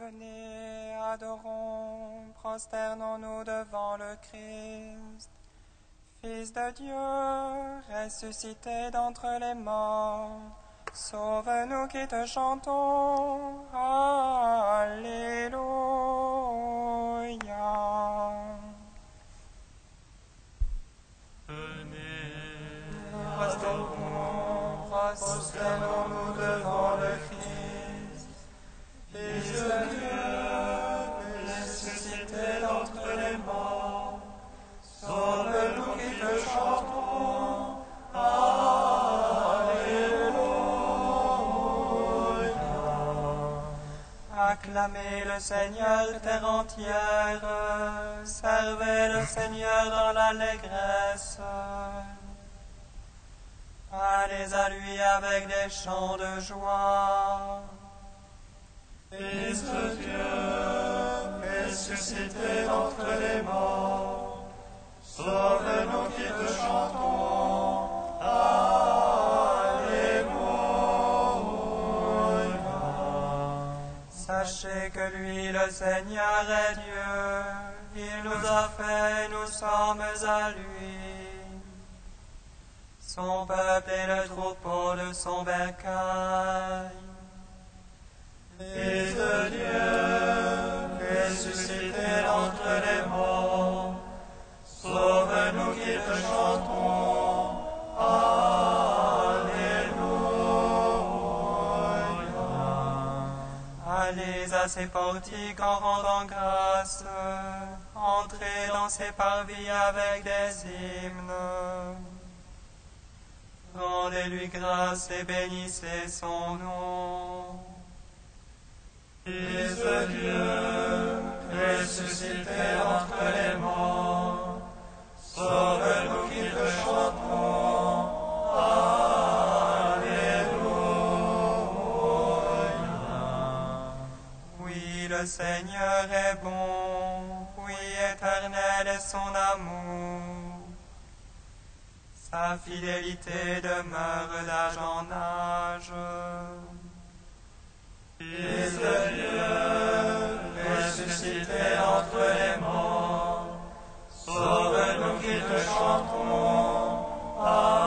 Venez, adorons, prosternons-nous devant le Christ, Fils de Dieu, ressuscité d'entre les morts. Sauve-nous qui te chantons. Alléluia. Venez, prosternons-nous devant le Christ, Fils de Dieu, ressuscité d'entre les morts. Sauve-nous qui te chantons. Alléluia. Acclamez le Seigneur, terre entière. Servez le Seigneur dans l'allégresse. Allez à lui avec des chants de joie. Fils de Dieu, ressuscité d'entre les morts, sauve-nous qui te chantons. Alléluia. Sachez que lui, le Seigneur, est Dieu. Il nous a fait, nous sommes à lui. Son peuple est le troupeau de son bercail. Fils de Dieu, ressuscité d'entre les morts, sauve-nous qui te chantons. Alléluia. Allez à ses portiques en rendant grâce, entrez dans ses parvis avec des hymnes. Rendez-lui grâce et bénissez son nom. Fils de Dieu, ressuscité entre les morts, sauve-nous qui te chantons. Alléluia. Oui, le Seigneur est bon, oui, éternel est son amour. Sa fidélité demeure d'âge en âge. Fils de Dieu, ressuscité entre les morts, sauve-nous qui te chantons. Alléluia.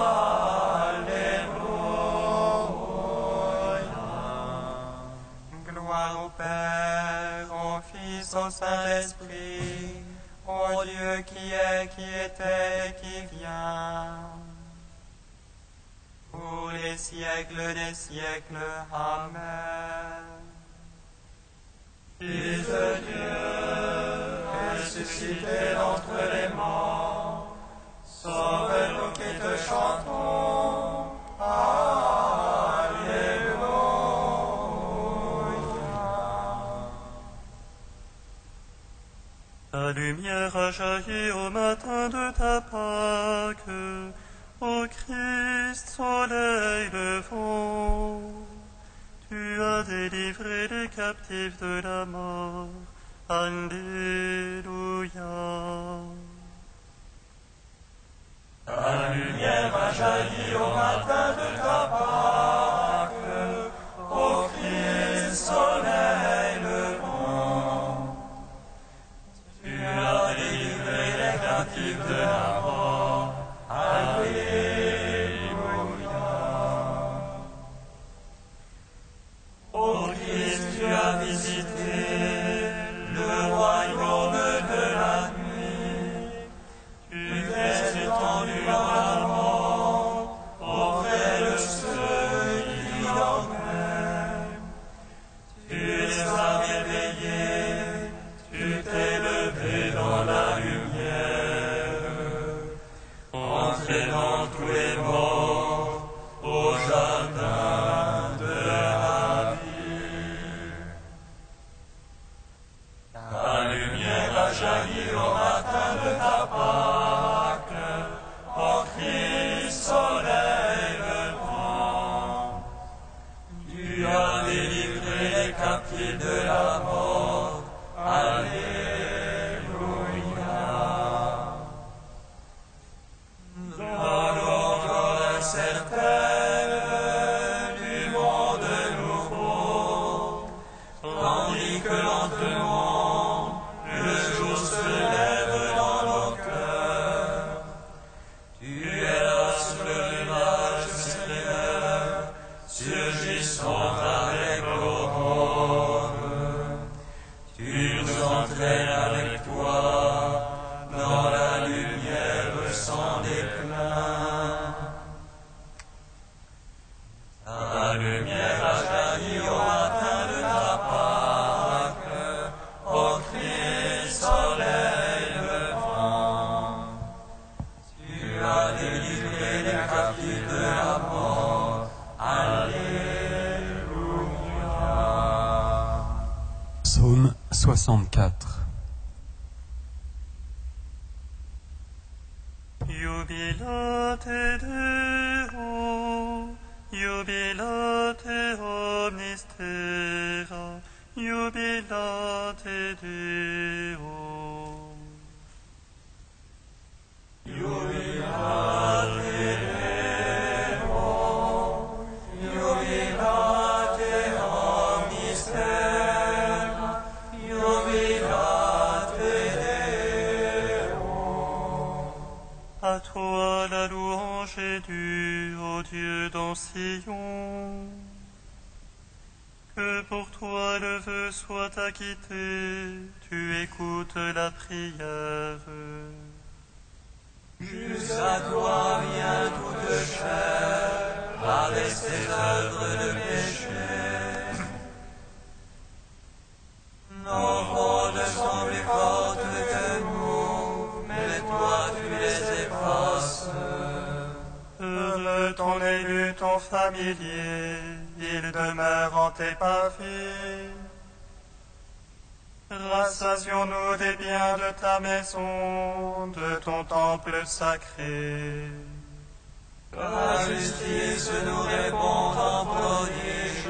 Gloire au Père, au Fils, au Saint-Esprit, au Dieu qui est, qui était et qui vient, pour les siècles des siècles. Amen. Fils de Dieu, ressuscité d'entre les morts, sauve-nous qui te chantons. Alléluia. Ta lumière a jailli au matin de ta Pâque, ô Christ, soleil levant. Tu as délivré les captifs de la mort. Alléluia. Ta lumière a jailli au matin de ta Pâque, ô Christ, soleil levant. Tu as délivré les captifs de la mort. Alléluia. Ô Christ, tu as visité le royaume de la nuit. Tu t'es étendu dans la mort auprès de ceux qui dormaient. Tu les as réveillés, tu t'es levé dans la lumière, entraînant tous les morts au jardin de la vie. Ta lumière a jailli au matin de ta Pâque, ô Christ, soleil levant. Tu as délivré les captifs de la mort. Alléluia. Dans l'aurore incertaine du monde nouveau, tandis que sang avec l'aurore. Tu nous entraînes avec toi dans la lumière sans déclin. Ta lumière a jailli au matin de ta Pâque, ô Christ, soleil levant. Tu as délivré les captifs de la mort. Alléluia. Psaume 64. Jubilate Deo, jubilate omnis terra, jubilate Deo. Jubilate Deo, jubilate omnis terra, jubilate Deo. À toi la louange est due, ô Dieu dans Sion. Que pour toi le vœu soit acquitté, tu écoutes la prière. Jusqu'à toi vient toute chair, avec ses œuvres de péché. Nos fautes sont plus fortes que nous, mais toi tu les effaces. Heureux ton élu, ton familier, il demeure en tes pavés. Rassasions-nous des biens de ta maison, de ton temple sacré. Ta justice nous répond en prodige,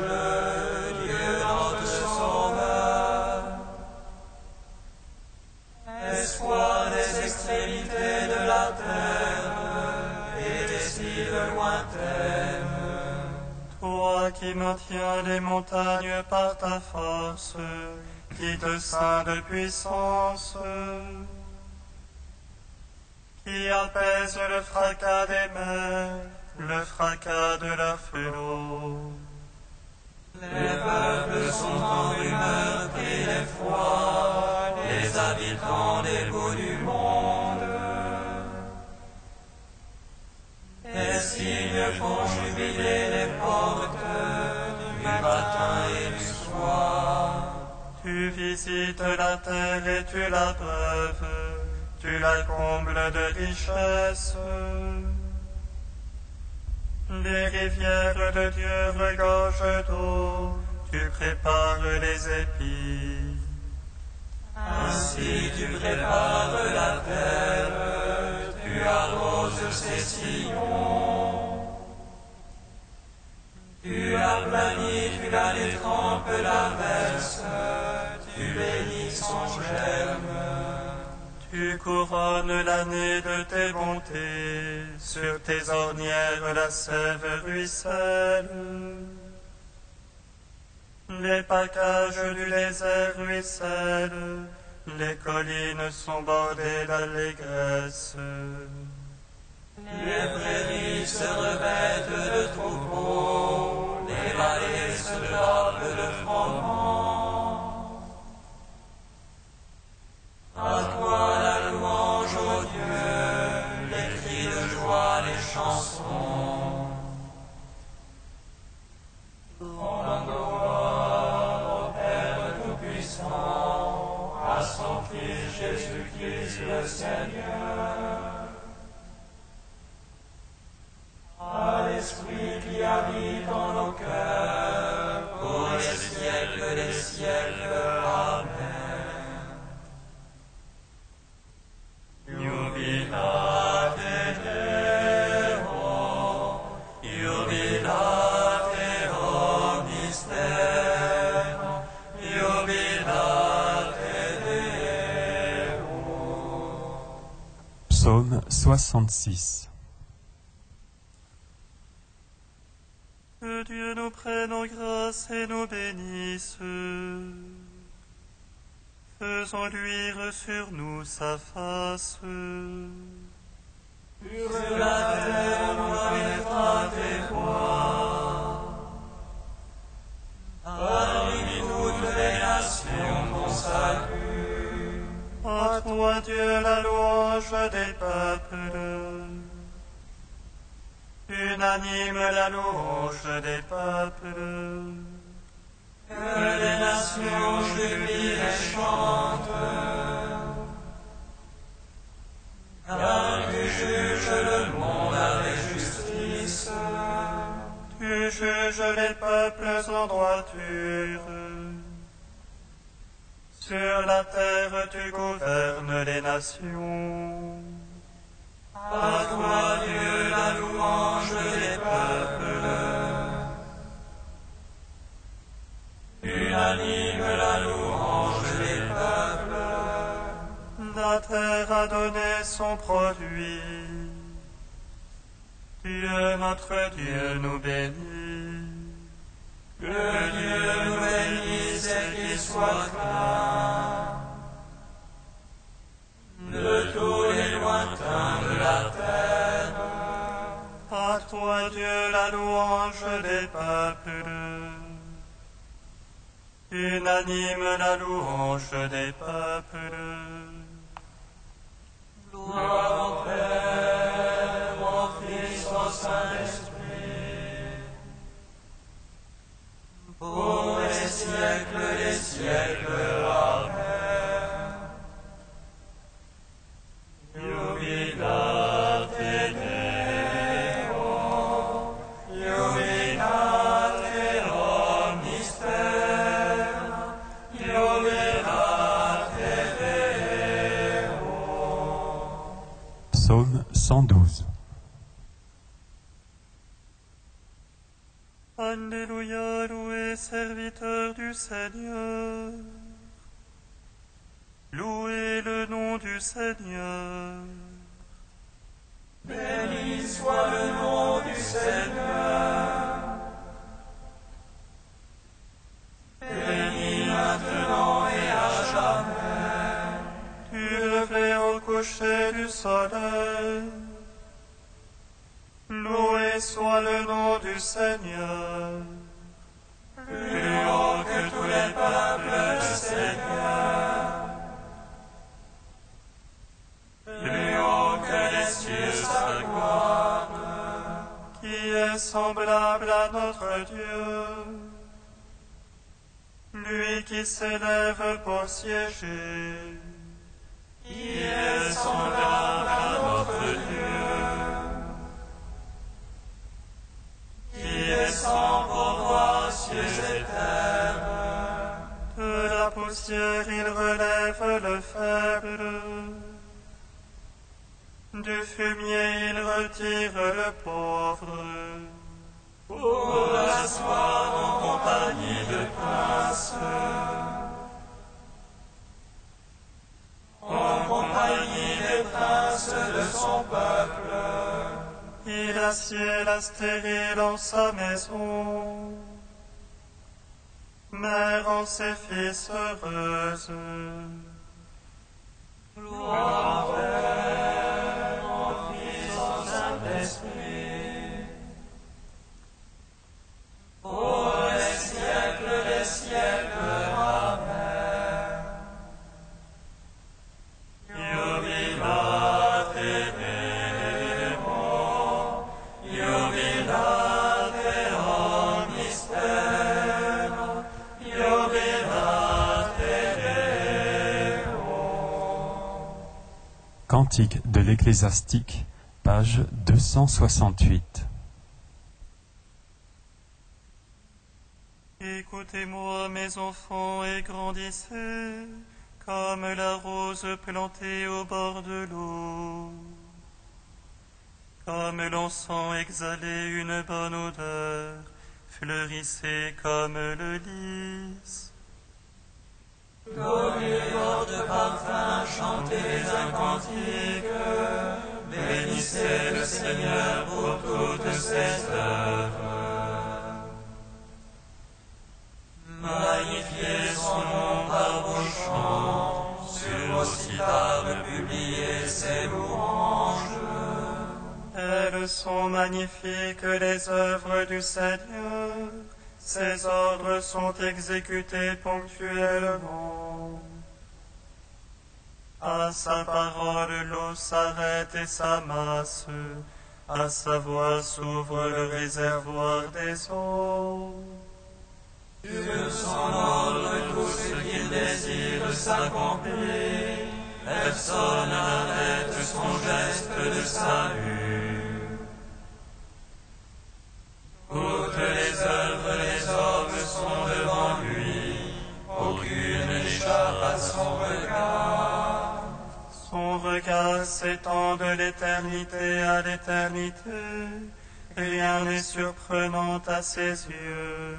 Dieu notre Sauveur. Espoir des extrémités de la terre et des îles lointaines. Toi qui maintiens les montagnes par ta force, qui te ceint de puissance, qui apaise le fracas des mers, le fracas de la flot. Les peuples sont en rumeur pris d'effroi, les habitants des bouts du monde. Tes signes font jubiler les portes du matin et du soir. Tu visites la terre et tu la breuves, tu la combles de richesses. Les rivières de Dieu regorgent d'eau, tu prépares les épis. Ainsi tu prépares la terre, tu arroses ses sillons. Tu aplanis, tu la détrempes la verse, tu bénis son germe. Tu couronnes l'année de tes bontés, sur tes ornières la sève ruisselle. Les packages du désert ruissellent, les collines sont bordées d'allégresse. Les prairies se revêtent de troupeaux, les vallées se lavent de froment. À toi la louange, ô Dieu, les cris de joie, les chansons. Rendons gloire au Père Tout-Puissant, à son Fils Jésus-Christ le Seigneur. À l'Esprit qui habite en nos cœurs, pour les siècles des siècles. Amen. Jubilate Deo, jubilate omnis terra, jubilate Deo. Psaume 66. Que Dieu nous prenne en grâce et nous bénisse. Faisons luire sur nous sa face. Sur la terre on connaîtra tes voies. louange des peuples. Unanime la louange des peuples. Que les nations jubilent et chantent. Car tu juges le monde avec justice. Tu juges les peuples en droiture. Sur la terre tu gouvernes les nations. À toi, Dieu, la louange des peuples. Unanime la louange des peuples. La terre a donné son produit. Dieu, notre Dieu, nous bénit. Que Dieu nous bénisse et qu'il soit craint de tous les lointains de la terre. À toi, Dieu, la louange des peuples. Unanime la louange des peuples. Gloire au Père, au Fils, au Saint-Esprit, pour les siècles des siècles. Amen. Jubilate Deo, jubilate omnis terra, jubilate Deo. Psaume 112. Alléluia, loué serviteur du Seigneur. Louez le nom du Seigneur. Béni soit le nom du Seigneur. Béni maintenant et à jamais. Tu levais au coucher du soleil. Loué soit le nom du Seigneur. Plus haut que tous les peuples, le Seigneur. Plus haut que les cieux, sa gloire. Qui est semblable à notre Dieu. Lui qui s'élève pour siéger. Qui est semblable à notre Dieu. Qui descend pour voir cieux et terre. De la poussière il relève le faible. Du fumier il retire le pauvre. Pour l'asseoir en compagnie de princes. En compagnie des princes de son peuple. Il assied la stérile en sa maison. Mère en ses fils heureuse. Gloire au Père, au Fils, au Saint-Esprit. Pour les siècles des siècles. Amen. Jubilate Deo, jubilate omnis terra, jubilate Deo. Cantique de l'Ecclésiastique, page 268. Écoutez-moi, mes enfants, et grandissez, comme la rose plantée au bord de l'eau. Comme l'encens exhalait une bonne odeur, fleurissez comme le lys. Donnez-leur de parfum, chantez un cantique, bénissez le Seigneur pour toutes ses œuvres. Magnifiez son nom par vos chants, sur vos cithars publiez ses louanges. Elles sont magnifiques les œuvres du Seigneur, ses ordres sont exécutés ponctuellement. À sa parole, l'eau s'arrête et s'amasse. À sa voix s'ouvre le réservoir des eaux. De son ordre, tout ce qu'il désire s'accomplit. Personne n'arrête son geste de salut. Toutes les œuvres des hommes sont devant lui. Aucune n'échappe à son regard. Son regard s'étend de l'éternité à l'éternité. Rien n'est surprenant à ses yeux.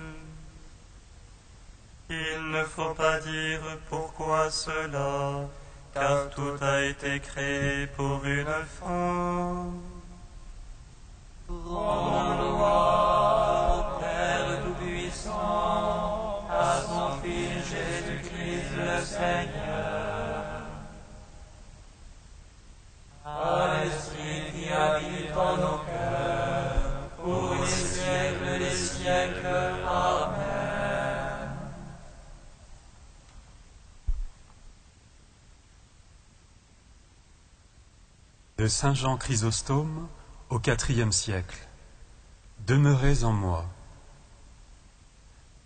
Il ne faut pas dire pourquoi cela, car tout a été créé pour une fin. Rendons gloire au Père Tout-Puissant, à son Fils Jésus-Christ le Seigneur, à l'Esprit qui habite en nos cœurs, pour les siècles des siècles. Amen. De Saint Jean Chrysostome au IVe siècle. Demeurez en moi.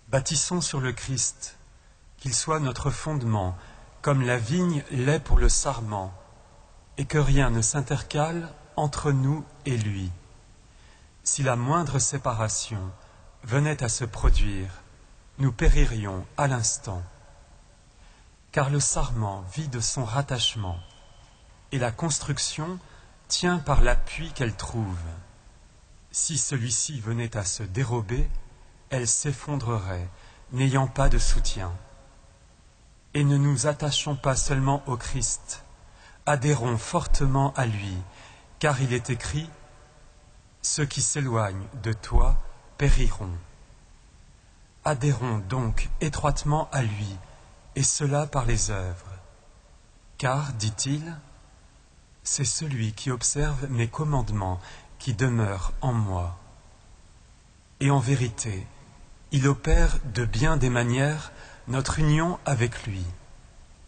Bâtissons sur le Christ, qu'il soit notre fondement, comme la vigne l'est pour le sarment, et que rien ne s'intercale entre nous et lui. Si la moindre séparation venait à se produire, nous péririons à l'instant. Car le sarment vit de son rattachement, et la construction tient par l'appui qu'elle trouve. Si celui-ci venait à se dérober, elle s'effondrerait, n'ayant pas de soutien. Et ne nous attachons pas seulement au Christ, adhérons fortement à lui, car il est écrit « Ceux qui s'éloignent de toi périront ». Adhérons donc étroitement à lui, et cela par les œuvres. Car, dit-il, c'est celui qui observe mes commandements qui demeure en moi. Et en vérité, il opère de bien des manières notre union avec lui.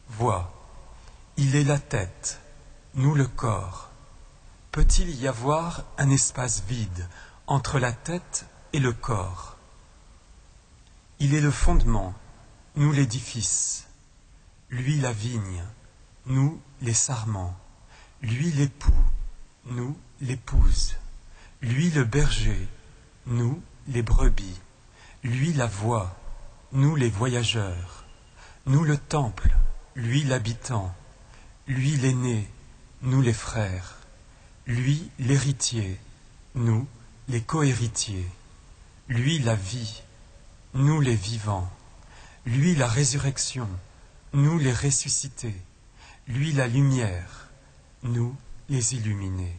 Vois, il est la tête, nous le corps. Peut-il y avoir un espace vide entre la tête et le corps? Il est le fondement, nous l'édifice. Lui la vigne, nous les sarments. Lui l'époux, nous l'épouse. Lui le berger, nous les brebis. Lui la voie, nous les voyageurs. Nous le temple, lui l'habitant. Lui l'aîné, nous les frères. Lui l'héritier, nous les cohéritiers. Lui la vie, nous les vivants. Lui la résurrection, nous les ressuscités. Lui la lumière, nous les illuminés.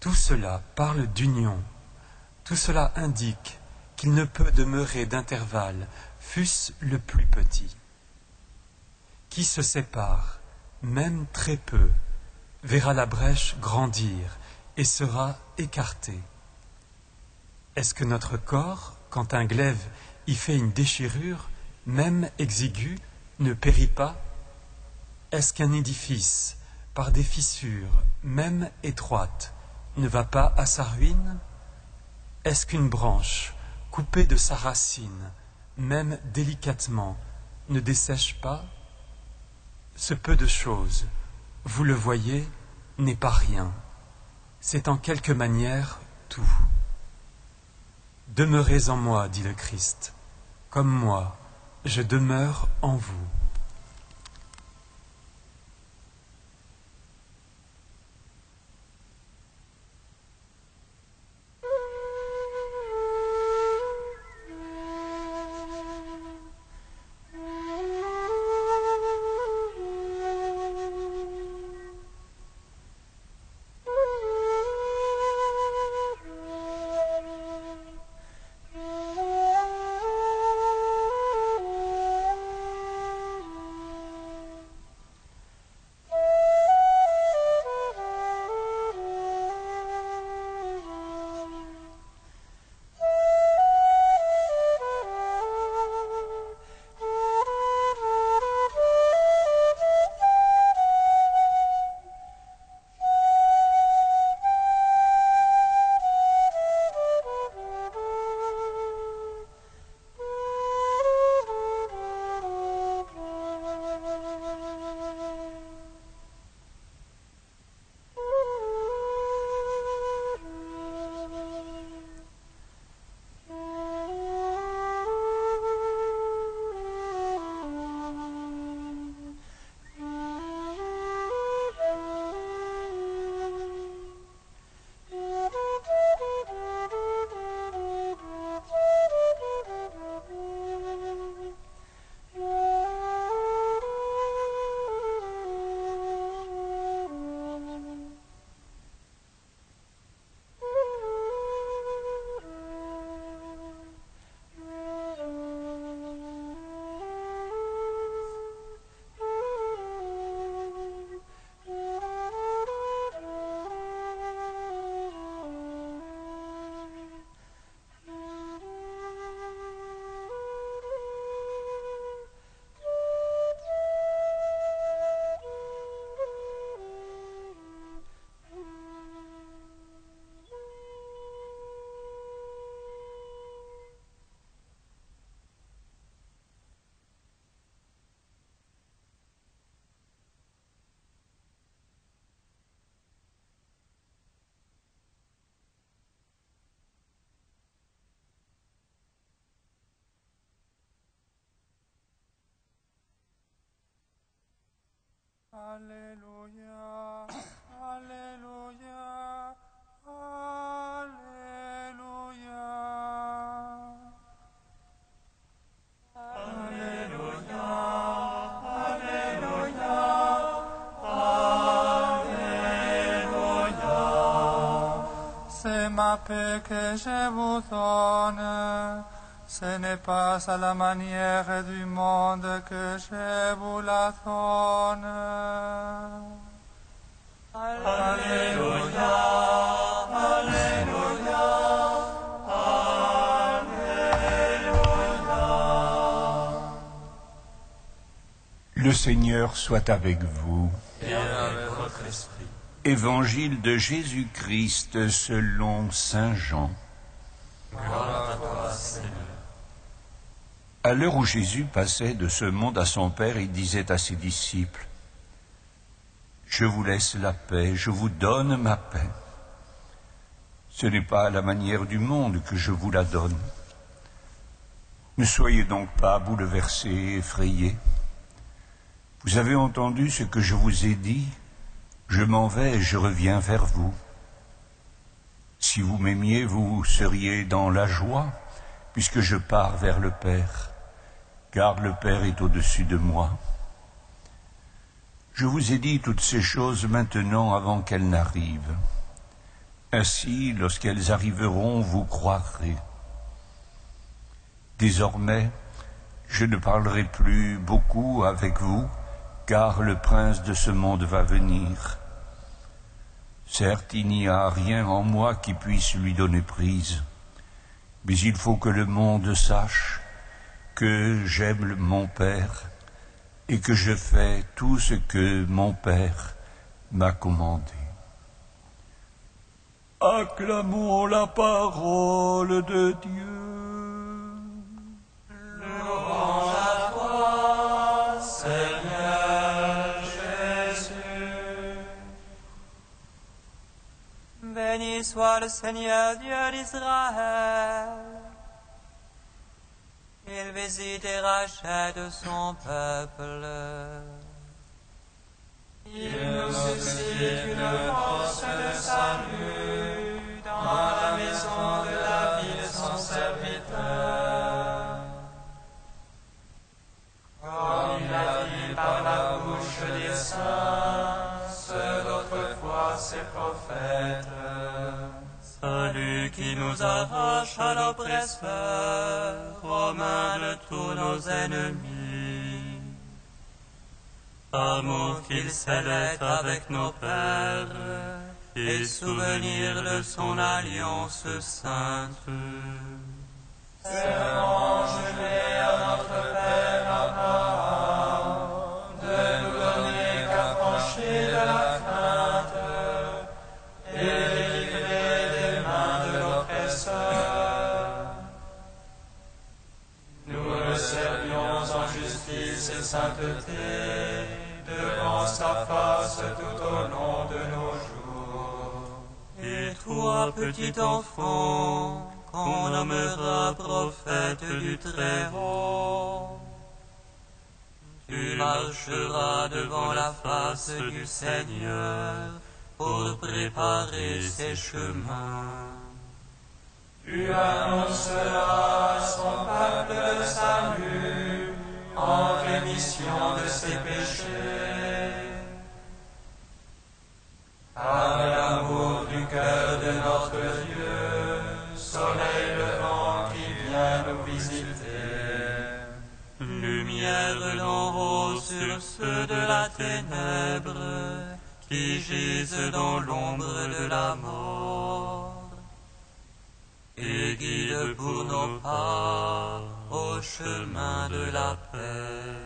Tout cela parle d'union. Tout cela indique qu'il ne peut demeurer d'intervalle, fût-ce le plus petit. Qui se sépare, même très peu, verra la brèche grandir et sera écarté. Est-ce que notre corps, quand un glaive y fait une déchirure, même exiguë, ne périt pas? Est-ce qu'un édifice, par des fissures, même étroites, ne va pas à sa ruine? Est-ce qu'une branche, coupée de sa racine, même délicatement, ne dessèche pas? Ce peu de choses, vous le voyez, n'est pas rien. C'est en quelque manière tout. Demeurez en moi, dit le Christ, comme moi, je demeure en vous. Alléluia, Alléluia, Alléluia. Alléluia, Alléluia, Alléluia. C'est ma paix que je vous donne. Ce n'est pas à la manière du monde que je vous la donne. Alléluia, Alléluia, Alléluia. Le Seigneur soit avec vous. Et avec votre esprit. Évangile de Jésus-Christ selon saint Jean. Gloire à toi, Seigneur. À l'heure où Jésus passait de ce monde à son Père, il disait à ses disciples, « Je vous laisse la paix, je vous donne ma paix. Ce n'est pas à la manière du monde que je vous la donne. Ne soyez donc pas bouleversés, effrayés. Vous avez entendu ce que je vous ai dit, je m'en vais et je reviens vers vous. Si vous m'aimiez, vous seriez dans la joie, puisque je pars vers le Père, car le Père est au-dessus de moi. Je vous ai dit toutes ces choses maintenant avant qu'elles n'arrivent. Ainsi, lorsqu'elles arriveront, vous croirez. Désormais, je ne parlerai plus beaucoup avec vous, car le prince de ce monde va venir. Certes, il n'y a rien en moi qui puisse lui donner prise, mais il faut que le monde sache que j'aime mon Père et que je fais tout ce que mon Père m'a commandé. Acclamons la parole de Dieu. Louange à toi, Seigneur Jésus. Béni soit le Seigneur Dieu d'Israël. Il visite et rachète son peuple. Il nous suscite une force de salut dans la maison de David, son serviteur. Comme il a dit par la bouche des saints, ceux d'autrefois ses prophètes. Salut qui nous arrache à l'oppresseur, aux mains de tous nos ennemis. Amour qu'il scellait avec nos pères, et souvenir de son alliance sainte. Serment juré à notre Père Abraham, de nous donner qu'affranchis de la crainte, et délivrés des mains de l'oppresseur. Nous le servions en justice et sainteté, devant sa face tout au long de nos jours. Et toi, petit enfant, qu'on nommera prophète du Très-Haut, tu marcheras devant la face du Seigneur pour préparer ses chemins. Tu annonceras à son peuple le salut en rémission de ses péchés. Par l'amour du cœur de notre Dieu, soleil levant qui vient nous visiter. Lumière d'en haut sur ceux de la ténèbre, qui gisent dans l'ombre de la mort. Et guide pour nos pas au chemin de la paix.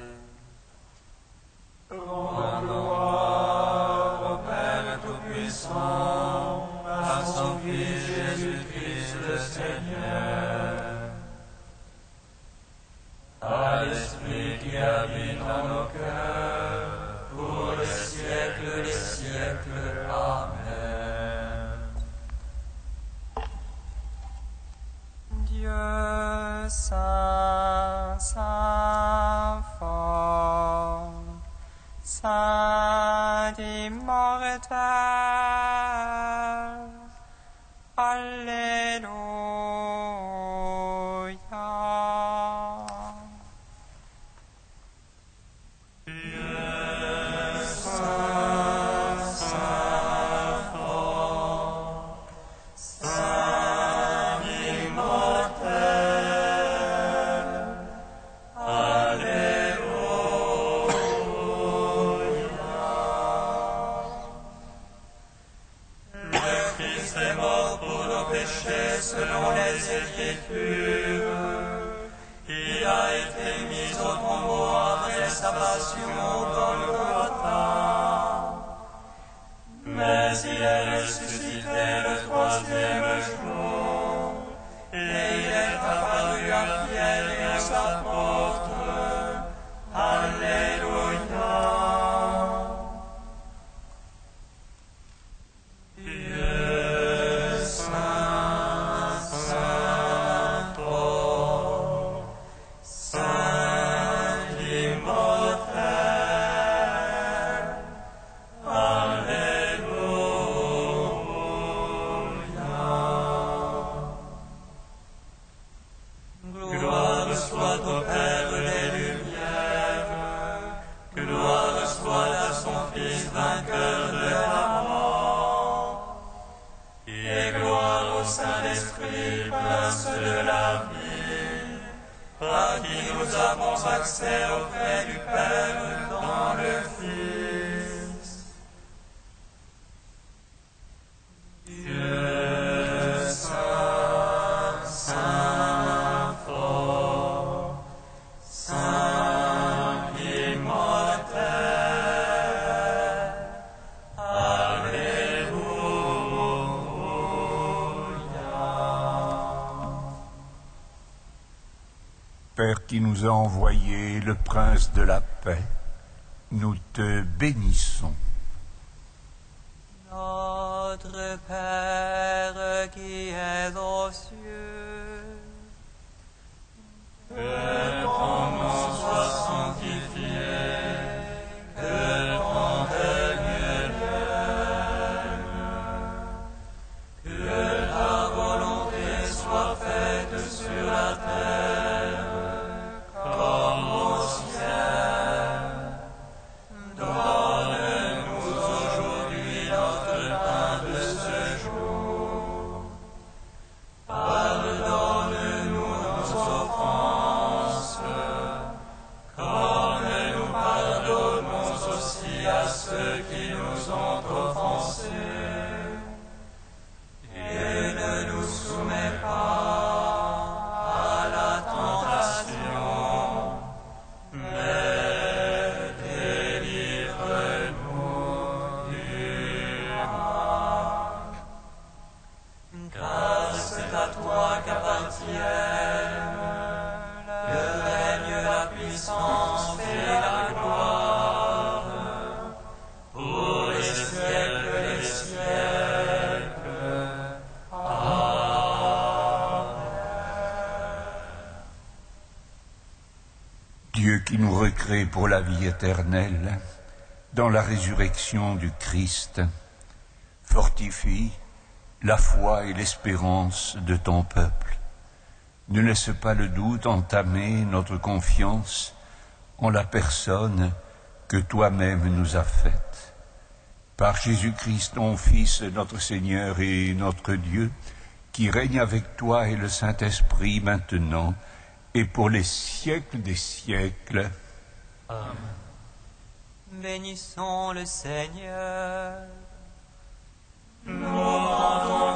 Rends gloire au Père Tout-Puissant, à son Fils Jésus-Christ le Seigneur, à l'Esprit qui habite en nos cœurs, pour les siècles des siècles. Amen. Dieu saint, saint fort, saint l'expiation au Golgotha. Mais il est ressuscité le troisième jour, et il est apparu à Pierre et aux apôtres. Alléluia. Dieu saint, saint fort, saint immortel. Alléluia. Gloire soit au Père des lumières, gloire soit à son Fils vainqueur de la mort, et gloire au Saint-Esprit, prince de la vie, par qui nous avons accès auprès du Père dans le Fils. Dieu saint, saint fort, saint immortel. Alléluia. Père qui nous a envoyé le Prince de la paix, nous te bénissons. Notre Père qui es aux cieux, Que ton nom soit sanctifié, que ton règne vienne, que ta volonté soit faite sur la terre comme au ciel. Donne-nous aujourd'hui notre pain de ce jour. Pardonne-nous nos offenses, comme nous pardonnons aussi à ceux qui nous ont offensés. Et ne nous soumets pas à la tentation, mais délivre-nous du mal. Car c'est à toi qu'appartiennent le règne, la puissance et la gloire, pour les siècles des siècles. Amen. Dieu qui nous recrée pour la vie éternelle, dans la résurrection du Christ, fortifie la foi et l'espérance de ton peuple. Ne laisse pas le doute entamer notre confiance en la personne que toi-même nous as faite. Par Jésus-Christ, ton Fils, notre Seigneur et notre Dieu, qui règne avec toi et le Saint-Esprit maintenant et pour les siècles des siècles. bénissons le Seigneur. Nous rendons